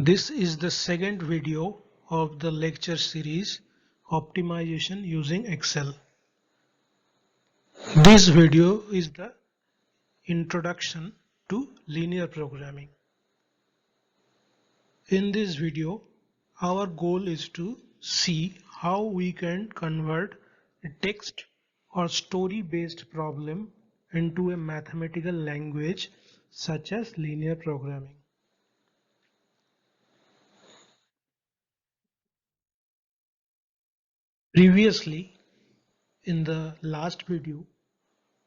This is the second video of the lecture series Optimization using Excel. This video is the introduction to linear programming. In this video, our goal is to see how we can convert a text or story-based problem into a mathematical language such as linear programming. Previously, in the last video,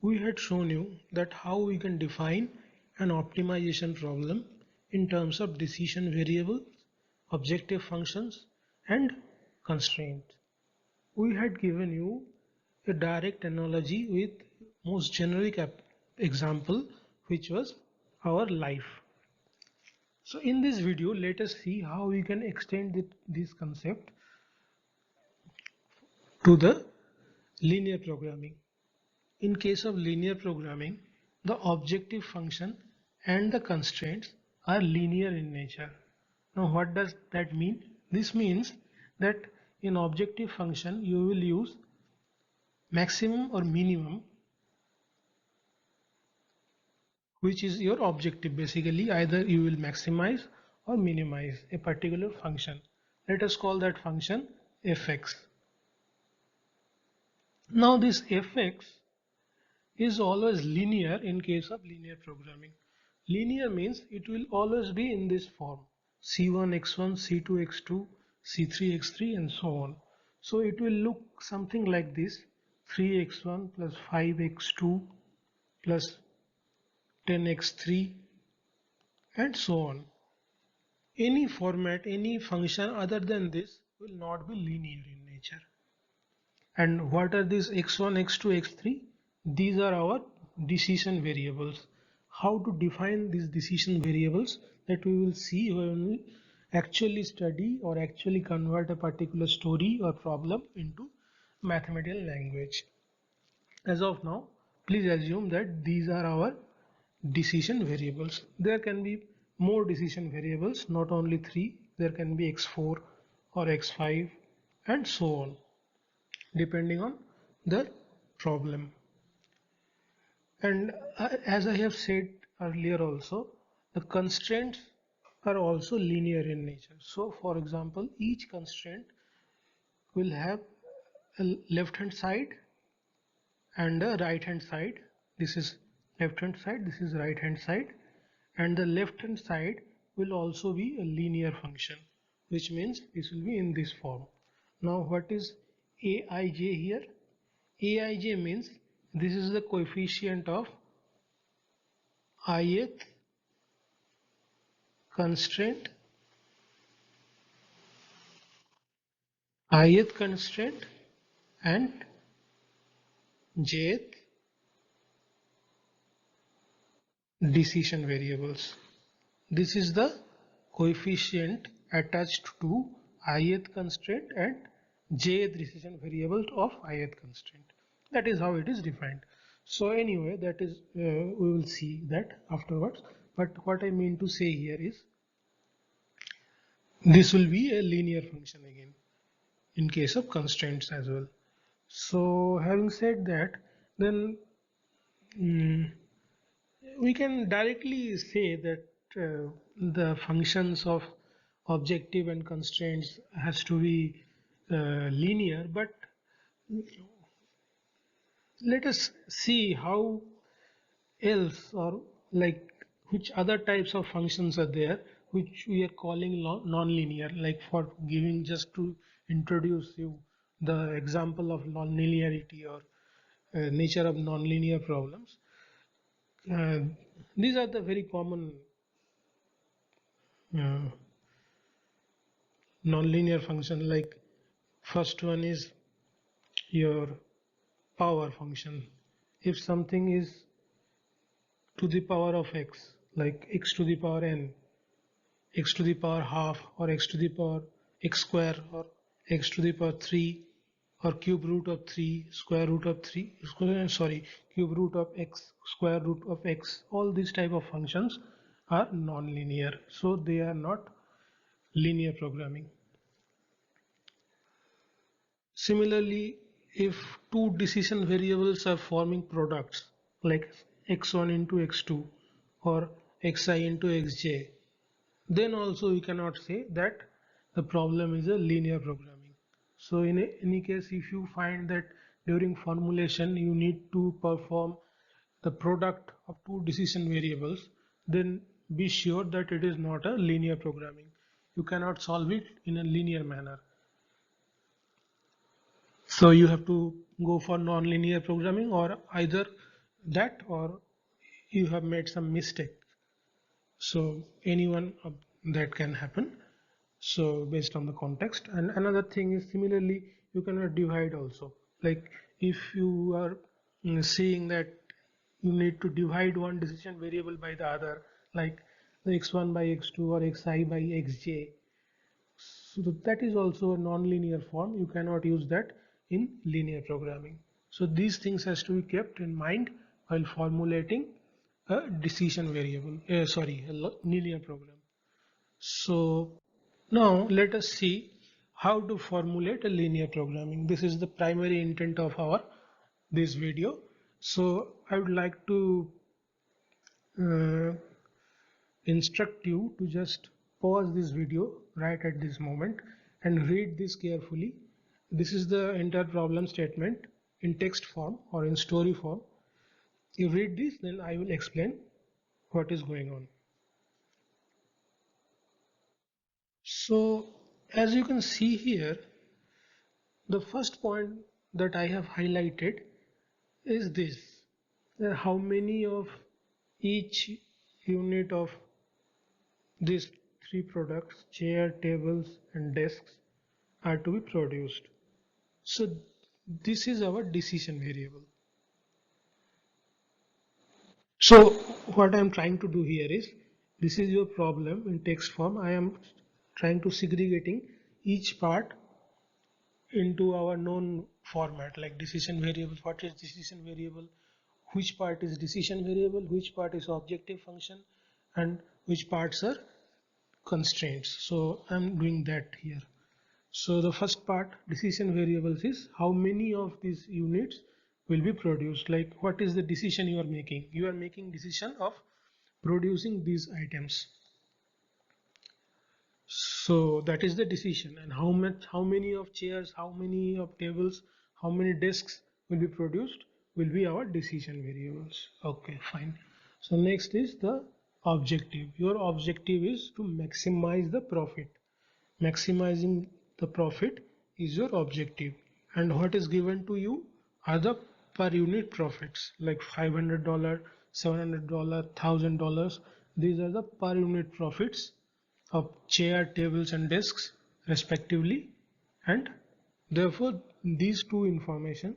we had shown you that how we can define an optimization problem in terms of decision variables, objective functions, and constraints. We had given you a direct analogy with most generic example, which was our life. So in this video, let us see how we can extend this concept to the linear programming. In case of linear programming, the objective function and the constraints are linear in nature. Now what does that mean? This means that in objective function you will use maximum or minimum, which is your objective. Basically either you will maximize or minimize a particular function. Let us call that function fx. Now this fx is always linear in case of linear programming. Linear means it will always be in this form: c1 x1, c2 x2, c3 x3 and so on. So it will look something like this: 3x1 plus 5x2 plus 10x3 and so on. Any format, any function other than this will not be linear in nature. And what are these x1, x2, x3? These are our decision variables. How to define these decision variables, that we will see when we actually study or actually convert a particular story or problem into mathematical language. As of now, please assume that these are our decision variables. There can be more decision variables, not only 3, there can be x4 or x5 and so on, depending on the problem. And as I have said earlier also, the constraints are also linear in nature. So for example, each constraint will have a left hand side and a right hand side. This is left hand side, this is right hand side, and the left hand side will also be a linear function, which means this will be in this form. Now what is aij here? Aij means this is the coefficient of ith constraint, and jth decision variables. This is the coefficient attached to ith constraint and jth decision variable of ith constraint. That is how it is defined. So anyway, that is we will see that afterwards. But what I mean to say here is this will be a linear function again in case of constraints as well. So having said that, then we can directly say that the functions of objective and constraints has to be linear, but let us see how else, or like which other types of functions are there which we are calling non-linear. Like for giving, just to introduce you the example of non-linearity or nature of non-linear problems. Uh, these are the very common uh, non-linear function. Like first one is your power function. If something is to the power of x, like x to the power n, x to the power half, or x to the power x square, or x to the power 3, or cube root of 3, square root of 3, cube root of x, square root of x, all these type of functions are non-linear. So they are not linear programming. Similarly, if two decision variables are forming products like x1 into x2 or xi into xj, then also we cannot say that the problem is a linear programming. So in any case, if you find that during formulation you need to perform the product of two decision variables, then be sure that it is not a linear programming. You cannot solve it in a linear manner. So you have to go for non-linear programming, or either that or you have made some mistake. So anyone of that can happen. So based on the context. And another thing is, similarly you cannot divide also. Like if you are seeing that you need to divide one decision variable by the other, like the x1 by x2 or xi by xj, so that is also a non-linear form. You cannot use that in linear programming. So these things has to be kept in mind while formulating a decision variable, a linear program. So now let us see how to formulate a linear programming. This is the primary intent of our this video. So I would like to uh, instruct you to just pause this video right at this moment and read this carefully. This is the entire problem statement in text form or in story form. You read this, then I will explain what is going on. So as you can see here, the first point that I have highlighted is this: how many of each unit of these three products, chair, tables and desks, are to be produced. So this is our decision variable. So what I am trying to do here is, this is your problem in text form. I am trying to segregating each part into our known format, like decision variable. What is decision variable? Which part is decision variable? Which part is objective function? And which parts are constraints? So I'm doing that here. So the first part, decision variables, is how many of these units will be produced. Like what is the decision you are making? You are making decision of producing these items. So that is the decision. And how many of chairs, how many of tables, how many desks will be produced will be our decision variables. Okay, fine. So next is the objective. Your objective is to maximize the profit. Maximizing the profit is your objective, and what is given to you are the per unit profits, like $500, $700, $1,000. These are the per unit profits of chair, tables and desks respectively, and therefore these two information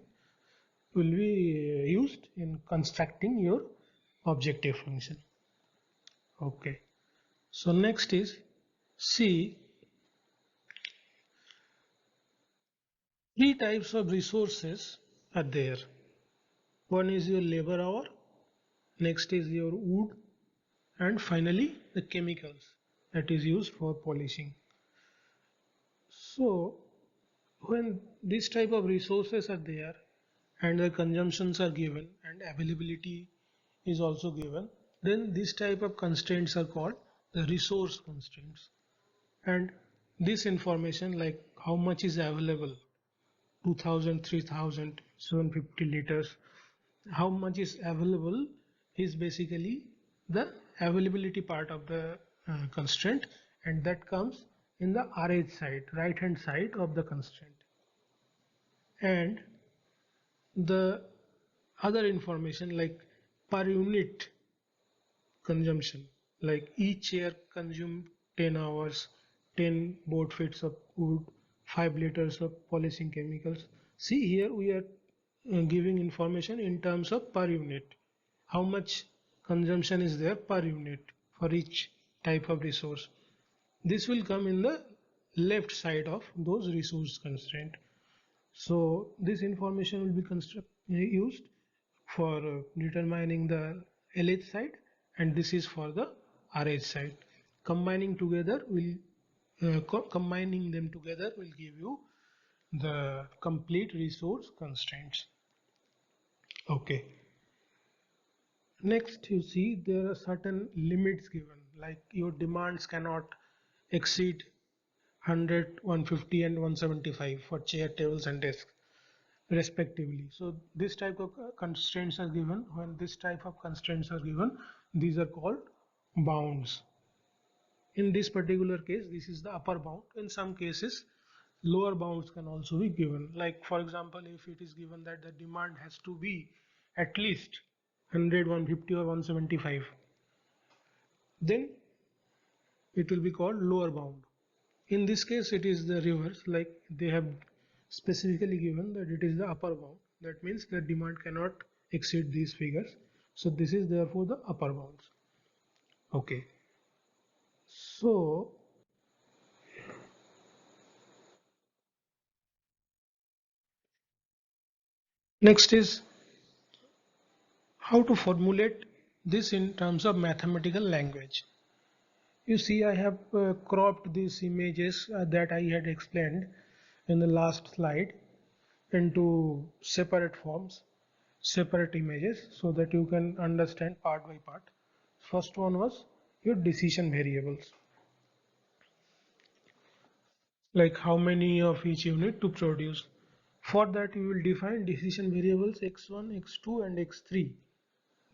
will be used in constructing your objective function. Okay, so next is, see, three types of resources are there. One is your labor hour, next is your wood, and finally the chemicals that is used for polishing. So when this type of resources are there and the consumptions are given and availability is also given, then this type of constraints are called the resource constraints. And this information, like how much is available, 2000, 3000, 750 liters, how much is available is basically the availability part of the constraint, and that comes in the RH side, right hand side of the constraint. And the other information, like per unit consumption, like each chair consumed 10 hours, 10 board feet of wood, 5 liters of polishing chemicals. See, here we are giving information in terms of per unit, how much consumption is there per unit for each type of resource. This will come in the left side of those resource constraint. So this information will be used for determining the LH side, and this is for the RH side. Combining together will combining them together will give you the complete resource constraints. Okay. Next, you see there are certain limits given, like your demands cannot exceed 100, 150 and 175 for chair, tables and desks respectively. So this type of constraints are given. When this type of constraints are given, these are called bounds. In this particular case, this is the upper bound. In some cases, lower bounds can also be given. Like for example, if it is given that the demand has to be at least 100, 150 or 175, then it will be called lower bound. In this case, it is the reverse, like they have specifically given that it is the upper bound. That means the demand cannot exceed these figures. So this is therefore the upper bounds. Okay. So next is how to formulate this in terms of mathematical language. You see, I have cropped these images that I had explained in the last slide into separate forms, separate images, so that you can understand part by part. First one was your decision variables, like how many of each you need to produce. For that, you will define decision variables x1, x2 and x3.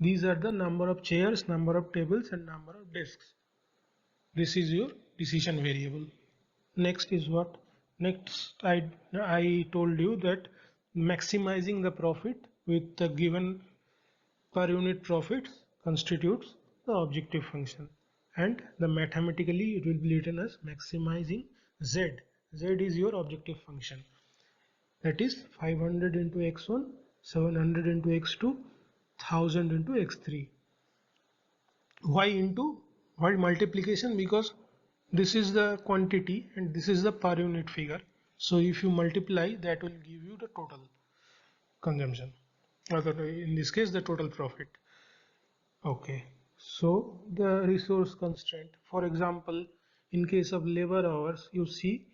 These are the number of chairs, number of tables and number of desks. This is your decision variable. Next is what? Next, I told you that maximizing the profit with the given per unit profits constitutes the objective function, and the mathematically it will be written as maximizing z. Z is your objective function, that is 500 into x1, 700 into x2, 1000 into x3. Why into? Why multiplication? Because this is the quantity and this is the per unit figure. So if you multiply, that will give you the total consumption, or in this case the total profit. Okay, so the resource constraint, for example, in case of labor hours, you see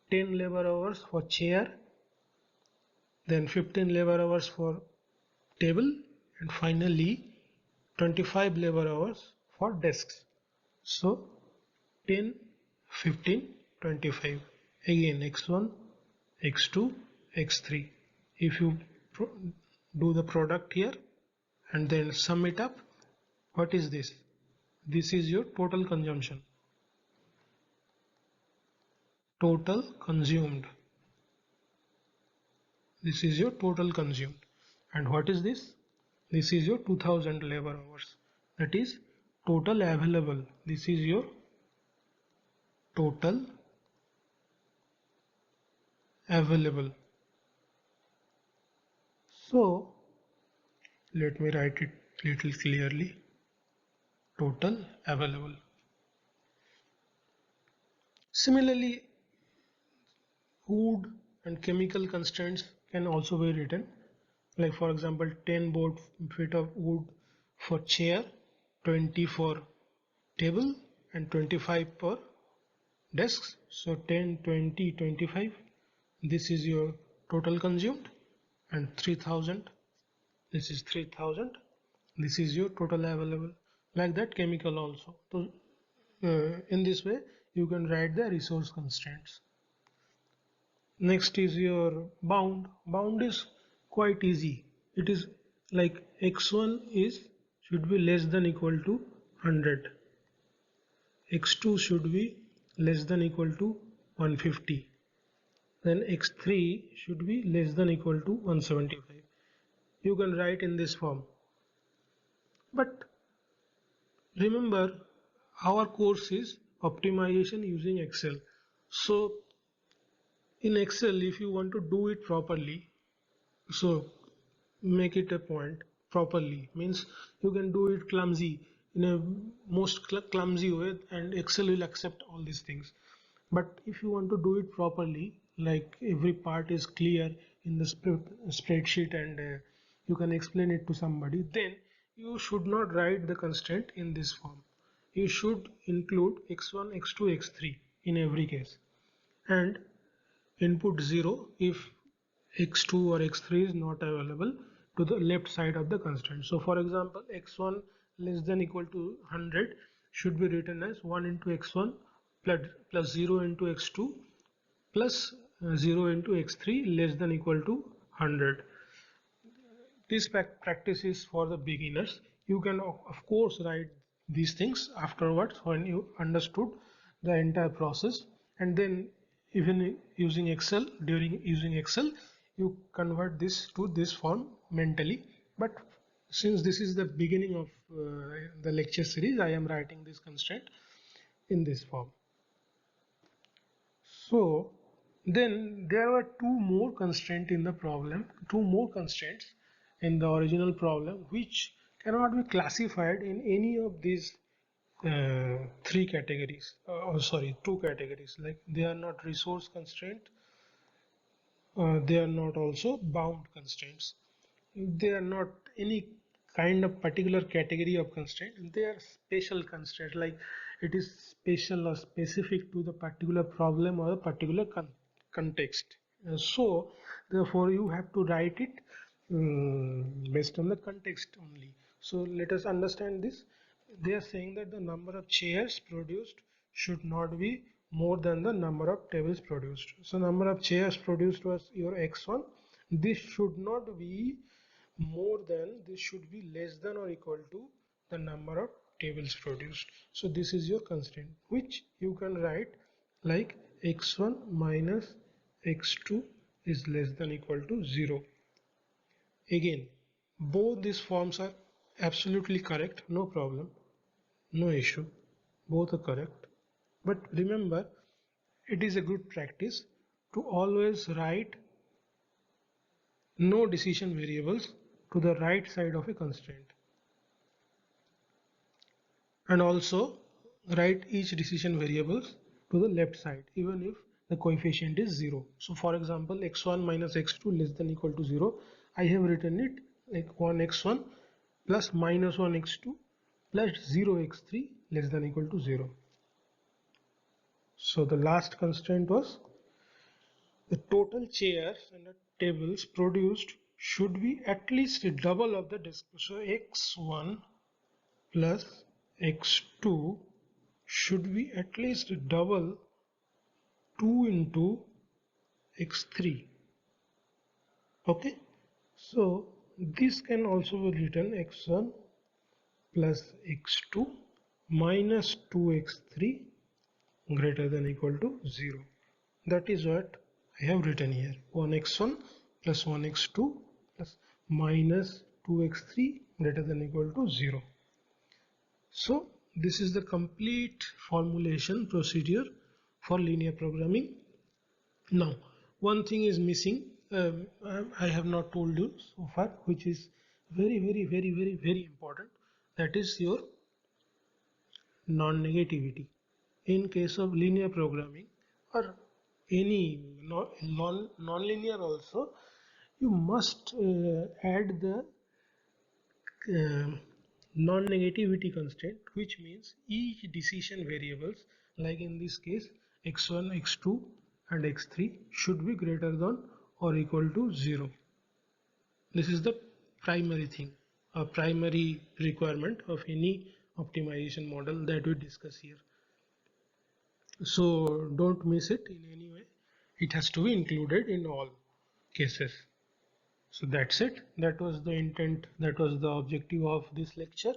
10 labor hours for chair, then 15 labor hours for table, and finally 25 labor hours for desks. So 10, 15, 25. Again x1, x2, x3. If you do the product here and then sum it up, what is this? This is your total consumption. Total consumed. This is your total consumed. And what is this? This is your 2000 labor hours. That is total available. This is your total available. So let me write it little clearly. Total available. Similarly, food and chemical constraints can also be written. Like for example, 10 board feet of wood for chair, 20 for table and 25 for desks. So 10, 20, 25. This is your total consumed, and 3000. This is 3000. This is your total available. Like that, chemical also. So in this way, you can write the resource constraints. Next is your bound. Bound is quite easy. It is like x1 is should be less than equal to 100. x2 should be less than equal to 150. Then x3 should be less than equal to 175. You can write in this form. But remember, our course is optimization using Excel. So in Excel, if you want to do it properly, so make it a point properly, means you can do it clumsy in a most clumsy way, and Excel will accept all these things. But if you want to do it properly, like every part is clear in the spreadsheet, and you can explain it to somebody, then you should not write the constraint in this form. You should include x1, x2, x3 in every case, and input 0 if x2 or x3 is not available to the left side of the constraint. So for example, x1 less than equal to 100 should be written as 1 into x1 plus 0 into x2 plus 0 into x3 less than equal to 100. This practice is for the beginners. You can of course write these things afterwards when you understood the entire process, and then even using Excel, during using Excel, you convert this to this form mentally. But since this is the beginning of the lecture series, I am writing this constraint in this form. So then there were two more constraints in the problem, two more constraints in the original problem, which cannot be classified in any of these three categories. Two categories. Like they are not resource constraint, they are not also bound constraints. They are not any kind of particular category of constraint. They are special constraint, like it is special or specific to the particular problem or a particular context. So therefore you have to write it based on the context only. So let us understand this. They are saying that the number of chairs produced should not be more than the number of tables produced. So number of chairs produced was your x1. This should not be more than, this should be less than or equal to the number of tables produced. So this is your constraint, which you can write like x1 minus x2 is less than equal to 0. Again, both these forms are absolutely correct, no problem, no issue, both are correct. But remember, it is a good practice to always write no decision variables to the right side of a constraint, and also write each decision variables to the left side even if the coefficient is 0. So for example, x1 minus x2 less than equal to 0, I have written it like 1x1 plus minus 1x2 plus 0x3 less than equal to 0. So the last constraint was the total chairs and the tables produced should be at least double of the disk. So x1 plus x2 should be at least double 2 into x3. Okay, so this can also be written x1 plus x2 minus 2x3 greater than equal to 0. That is what I have written here. 1x1 plus 1x2 plus minus 2x3 greater than equal to 0. So this is the complete formulation procedure for linear programming. Now one thing is missing, I have not told you so far, which is very important. That is your non-negativity. In case of linear programming or any non-linear also, you must add the uh, non-negativity constraint, which means each decision variables, like in this case x1, x2 and x3 should be greater than or equal to 0. This is the primary thing, a primary requirement of any optimization model that we discuss here. So don't miss it in any way. It has to be included in all cases. So that's it. That was the intent, that was the objective of this lecture,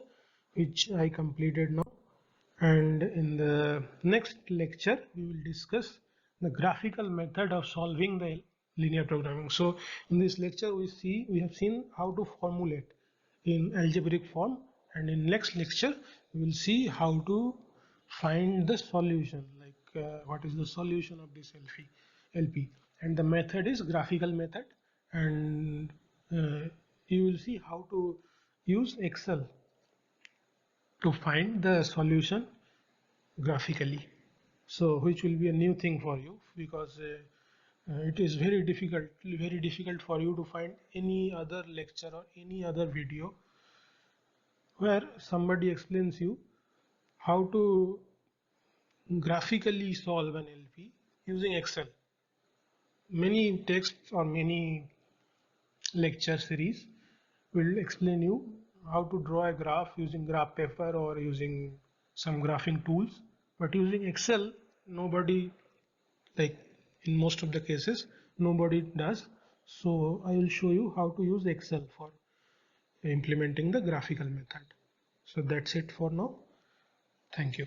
which I completed now. And in the next lecture, we will discuss the graphical method of solving the linear programming. So in this lecture, we have seen how to formulate in algebraic form, and in next lecture, we will see how to find the solution, like what is the solution of this LP, and the method is graphical method, and you will see how to use Excel to find the solution graphically. So which will be a new thing for you, because it is very difficult for you to find any other lecture or any other video where somebody explains you how to graphically solve an LP using Excel. Many texts or many lecture series will explain you how to draw a graph using graph paper or using some graphing tools. But using Excel, nobody, like in most of the cases, nobody does. So I will show you how to use Excel for implementing the graphical method. So that's it for now. Thank you.